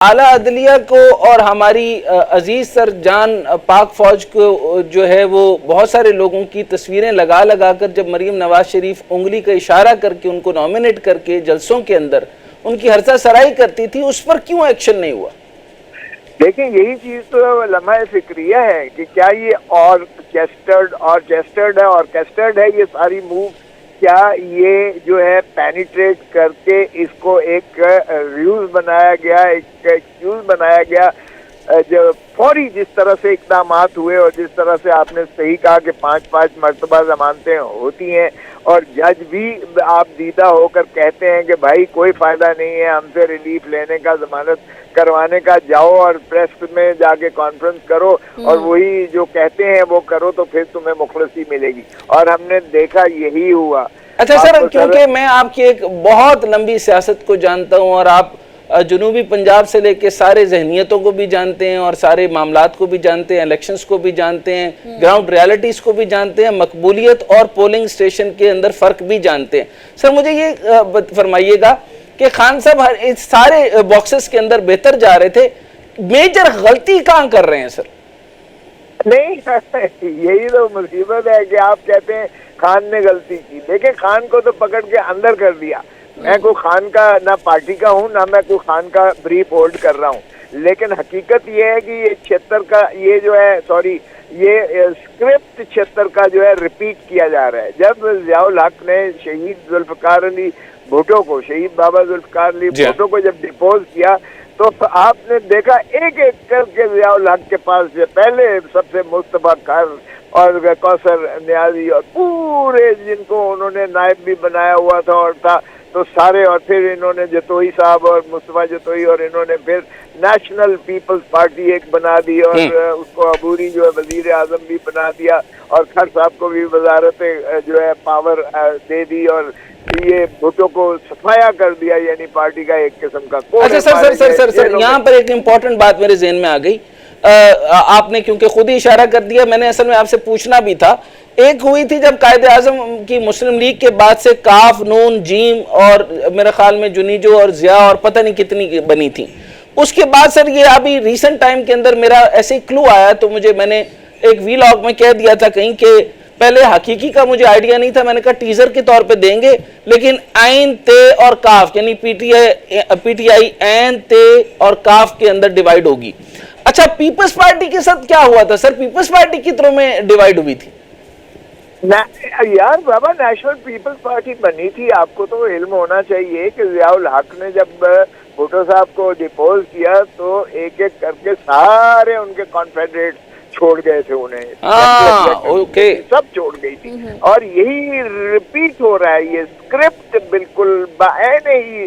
اعلیٰ عدلیہ کو اور ہماری عزیز سر جان پاک فوج کو جو ہے وہ بہت سارے لوگوں کی تصویریں لگا کر جب مریم نواز شریف انگلی کا اشارہ کر کے ان کو نومینیٹ کر کے جلسوں کے اندر ان کی ہرسہ سرائی کرتی تھی، اس پر کیوں ایکشن نہیں ہوا؟ دیکھیں یہی چیز تو لمحہ فکریہ ہے کہ کیا یہ آرکیسٹرڈ ہے یہ ساری موو، کیا یہ جو ہے پینیٹریٹ کر کے اس کو ایک ریوز بنایا گیا، ایک ایکسکیوز بنایا گیا، جو فوری جس طرح سے اقدامات ہوئے اور جس طرح سے آپ نے صحیح کہا کہ 5 مرتبہ ضمانتیں ہوتی ہیں اور جج بھی آپ دیدہ ہو کر کہتے ہیں کہ بھائی کوئی فائدہ نہیں ہے ہم سے ریلیف لینے کا، ضمانت کروانے کا، جاؤ اور پریس میں جا کے کانفرنس کرو اور وہی جو کہتے ہیں وہ کرو تو پھر تمہیں مخلصی ملے گی، اور ہم نے دیکھا یہی ہوا۔ اچھا سر، کیونکہ میں آپ کی ایک بہت لمبی سیاست کو جانتا ہوں اور آپ جنوبی پنجاب سے لے کے سارے ذہنیتوں کو بھی جانتے ہیں اور سارے معاملات کو بھی جانتے ہیں، الیکشنز کو بھی جانتے ہیں، گراؤنڈ ریالٹیز کو بھی جانتے ہیں، مقبولیت اور پولنگ سٹیشن کے اندر فرق بھی جانتے ہیں۔ سر مجھے یہ فرمائیے گا کہ خان صاحب سارے باکسز کے اندر بہتر جا رہے تھے، میجر غلطی کہاں کر رہے ہیں سر؟ نہیں، یہی تو مصیبت ہے کہ آپ کہتے ہیں خان نے غلطی کی۔ دیکھیں خان کو تو پکڑ کے اندر کر دیا، میں کوئی خان کا نہ پارٹی کا ہوں نہ میں کوئی خان کا بریف ہولڈ کر رہا ہوں، لیکن حقیقت یہ ہے کہ یہ 76 کا یہ جو ہے یہ اسکرپٹ 76 کا جو ہے ریپیٹ کیا جا رہا ہے۔ جب ضیاء الحق نے شہید ذوالفقار علی بھٹو کو، شہید بابا ذوالفقار علی بھٹو کو جب ڈیپوز کیا تو آپ نے دیکھا ایک ایک کر کے ضیاء الحق کے پاس سے پہلے سب سے مصطفیٰ کر اور کوثر نیازی اور پورے جن کو انہوں نے نائب بھی بنایا ہوا تھا اور تھا تو سارے، اور پھر انہوں نے جتوئی صاحب اور مصطفیٰ جتوئی اور انہوں نے پھر نیشنل پیپلز پارٹی ایک بنا دی اور اس کو عبوری جو ہے وزیر اعظم بھی بنا دیا اور کھر صاحب کو بھی وزارت جو ہے پاور دے دی اور یہ بھٹو کو صفایا کر دیا، یعنی پارٹی کا ایک قسم کا۔ اچھا سر یہاں پر ایک امپورٹنٹ بات میرے ذہن میں آ گئی، آپ نے کیونکہ خود ہی اشارہ کر دیا، میں نے اصل میں آپ سے پوچھنا بھی تھا۔ ایک ہوئی تھی جب قائد اعظم کی مسلم لیگ کے بعد سے کاف، نون، جیم اور میرے خیال میں جنیجو اور ضیاء اور پتہ نہیں کتنی بنی تھی، اس کے بعد سر یہ ابھی ریسنٹ ٹائم کے اندر میرا ایسے کلو آیا تو میں نے ایک ویلاگ میں کہہ دیا تھا کہیں کہ پہلے حقیقی کا مجھے آئیڈیا نہیں تھا، میں نے کہا ٹیزر کے طور پہ دیں گے لیکن عین تے اور کاف یعنی پی ٹی آئی عین تے اور کاف کے اندر ڈیوائیڈ ہوگی۔ اچھا پیپلز پارٹی کے ساتھ کیا ہوا تھا سر؟ پیپلز پارٹی کتنوں میں ڈیوائیڈ ہوئی تھی؟ یار بابا نیشنل پیپلز پارٹی بنی تھی، آپ کو تو علم ہونا چاہیے کہ ضیاء الحق نے جب بھٹو صاحب کو ڈیپوز کیا تو ایک ایک کر کے سارے ان کے کانفیڈریٹ چھوڑ گئے تھے، انہیں سب چھوڑ گئی تھی، اور یہی ریپیٹ ہو رہا ہے، یہ اسکرپٹ بالکل بعین ہی